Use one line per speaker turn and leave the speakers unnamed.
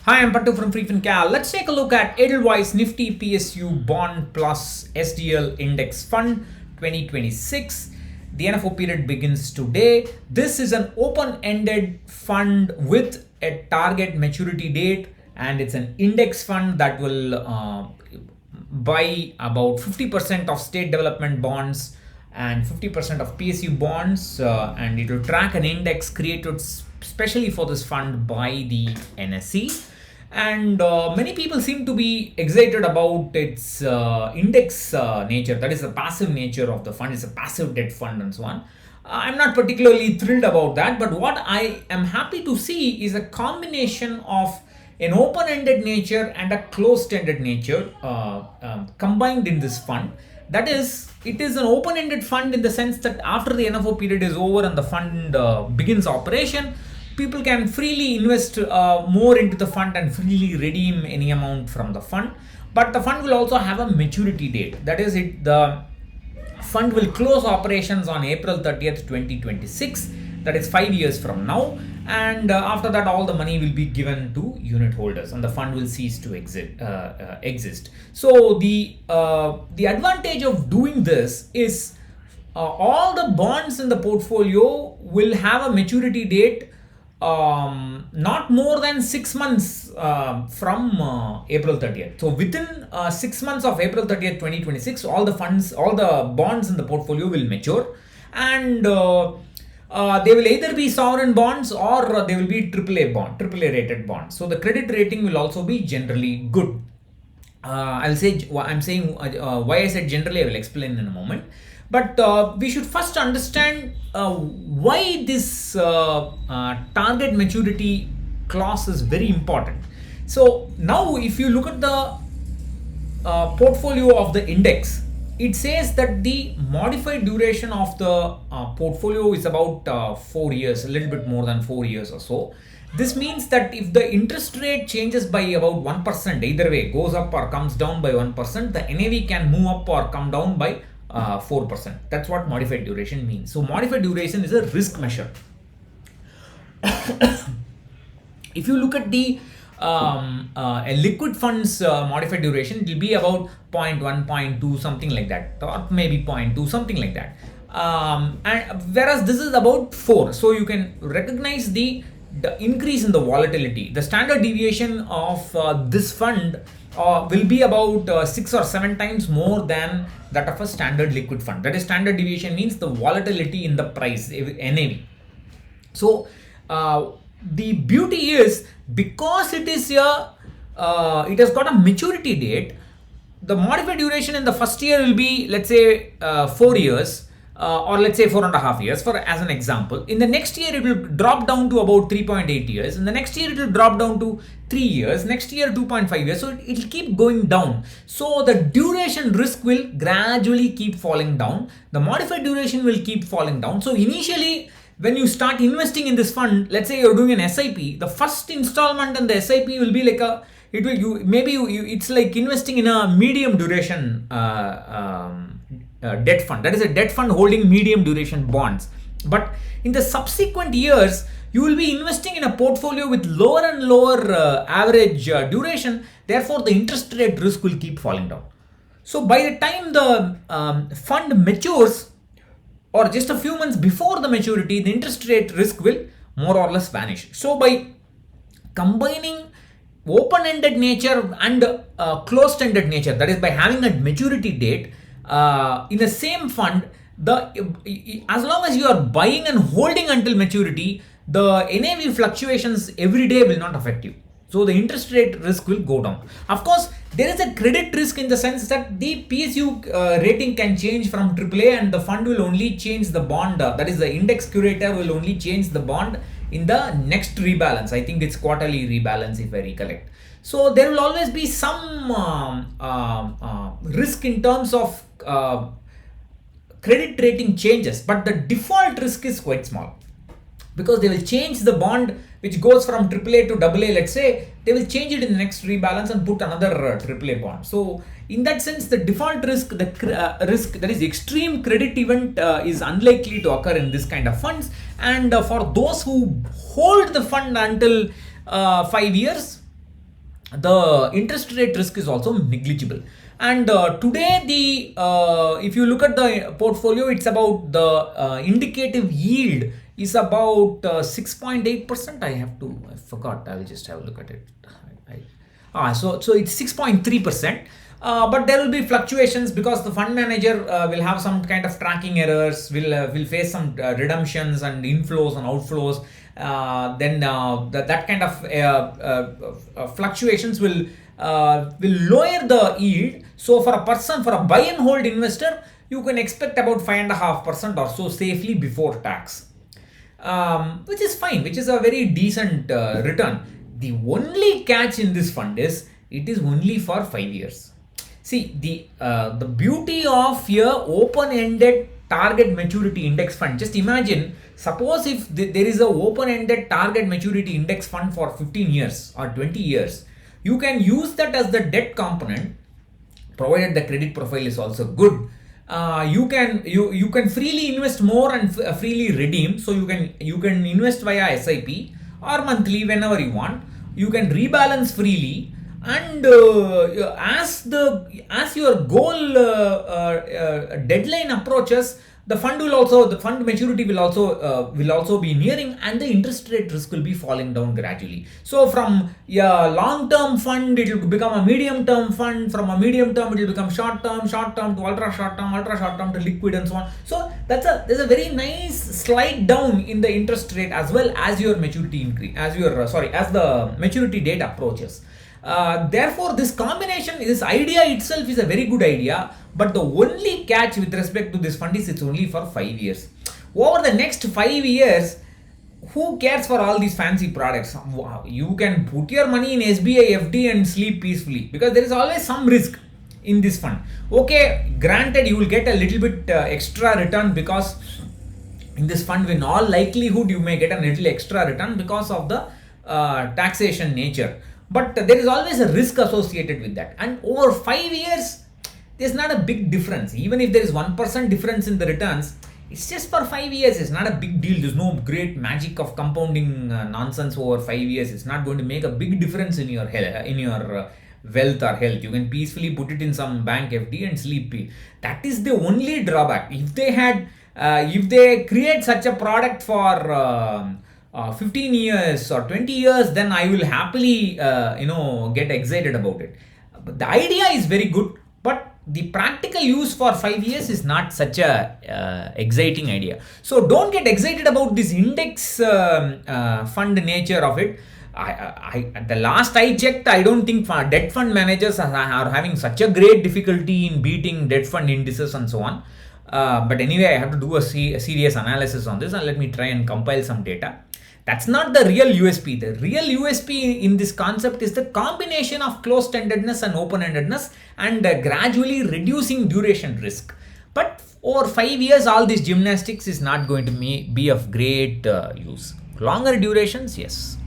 Hi, I'm Pattu from freefincal. Let's take a look at Edelweiss Nifty PSU Bond Plus SDL Index Fund 2026. The NFO period begins today. This is an open-ended fund with a target maturity date, and it's an index fund that will buy about 50% of state development bonds and 50% of PSU bonds, and it will track an index created specially for this fund by the NSE. And many people seem to be excited about its index nature, that is the passive nature of the fund. It's a passive debt fund and so on. I'm not particularly thrilled about that, but what I am happy to see is a combination of an open-ended nature and a closed-ended nature combined in this fund. That is, it is an open-ended fund in the sense that after the NFO period is over and the fund begins operation, people can freely invest more into the fund and freely redeem any amount from the fund. But the fund will also have a maturity date. That is, the fund will close operations on April 30th, 2026. That is 5 years from now. And after that, all the money will be given to unit holders and the fund will cease to exist. So the advantage of doing this is all the bonds in the portfolio will have a maturity date not more than 6 months from April 30th. So within 6 months of April 30th, 2026, all the bonds in the portfolio will mature, and they will either be sovereign bonds or they will be AAA rated bonds. So the credit rating will also be generally good. Why I said generally, I will explain in a moment. But we should first understand why this target maturity clause is very important. So now if you look at the portfolio of the index, it says that the modified duration of the portfolio is about 4 years, a little bit more than 4 years or so. This means that if the interest rate changes by about 1%, either way, goes up or comes down by 1%, the NAV can move up or come down by 4%. That's what modified duration means. So modified duration is a risk measure. If you look at the a liquid funds modified duration, it will be about 0.1, 0.2, something like that, or maybe 0.2, something like that. And whereas this is about 4, so you can recognize the increase in the volatility. The standard deviation of this fund will be about 6 or 7 times more than that of a standard liquid fund. That is, standard deviation means the volatility in the price, NAV. So the beauty is, because it is it has got a maturity date, the modified duration in the first year will be, let's say, 4 years. Or let's say 4.5 years, as an example. In the next year, it will drop down to about 3.8 years. In the next year, it will drop down to 3 years. Next year, 2.5 years. So it will keep going down. So the duration risk will gradually keep falling down. The modified duration will keep falling down. So initially, when you start investing in this fund, let's say you're doing an SIP, the first installment in the SIP will be like it's like investing in a medium duration debt fund. That is a debt fund holding medium duration bonds. But in the subsequent years, you will be investing in a portfolio with lower and lower average duration. Therefore, the interest rate risk will keep falling down. So by the time the fund matures, or just a few months before the maturity, the interest rate risk will more or less vanish. So by combining open-ended nature and closed-ended nature, that is, by having a maturity date in the same fund, as long as you are buying and holding until maturity, the NAV fluctuations every day will not affect you. So the interest rate risk will go down. Of course, there is a credit risk in the sense that the PSU rating can change from AAA, and the fund will only change the bond. That is, the index curator will only change the bond in the next rebalance. I think it's quarterly rebalance, if I recollect. So there will always be some risk in terms of credit rating changes, but the default risk is quite small, because they will change the bond which goes from AAA to AA. Let's say they will change it in the next rebalance and put another AAA bond. So in that sense, the default risk, the risk, that is extreme credit event, is unlikely to occur in this kind of funds. And for those who hold the fund until 5 years, the interest rate risk is also negligible. And today, if you look at the portfolio, it's about the indicative yield is about 6.8%. I forgot. I will just have a look at it. So it's 6.3%. But there will be fluctuations because the fund manager will have some kind of tracking errors, will face some redemptions and inflows and outflows. That kind of fluctuations will lower the yield. So for a buy and hold investor, you can expect about 5.5% or so safely before tax, which is fine, which is a very decent return. The only catch in this fund is it is only for 5 years. See, the beauty of your open-ended target maturity index fund. Just imagine, suppose if there is a open-ended target maturity index fund for 15 years or 20 years, you can use that as the debt component, provided the credit profile is also good. You can freely invest more and freely redeem. So you can invest via SIP or monthly whenever you want. You can rebalance freely, and as your goal deadline approaches, the fund maturity will also be nearing, and the interest rate risk will be falling down gradually. So from a long-term fund, it will become a medium-term fund. From a medium term, it will become short-term to ultra short-term to liquid, and so on. So there's a very nice slide down in the interest rate as well as your maturity increase, as the maturity date approaches. Therefore, this idea itself is a very good idea, but the only catch with respect to this fund is it's only for 5 years. Over the next 5 years, who cares for all these fancy products? You can put your money in SBI FD and sleep peacefully, because there is always some risk in this fund. Okay, granted, you will get a little bit extra return, because in this fund, in all likelihood, you may get a little extra return because of the taxation nature. But there is always a risk associated with that. And over 5 years, there's not a big difference. Even if there is 1% difference in the returns, it's just for 5 years. It's not a big deal. There's no great magic of compounding nonsense over 5 years. It's not going to make a big difference in your wealth or health. You can peacefully put it in some bank FD and sleep. That is the only drawback. If they create such a product for 15 years or 20 years, then I will happily get excited about it. But the idea is very good, but the practical use for 5 years is not such a exciting idea. So don't get excited about this index fund nature of it. The last I checked, I don't think debt fund managers are having such a great difficulty in beating debt fund indices and so on. But anyway, I have to do a serious analysis on this, and let me try and compile some data. That's not the real USP. The real USP in this concept is the combination of closed-endedness and open-endedness, and gradually reducing duration risk. But over 5 years, all this gymnastics is not going to be of great use. Longer durations, yes.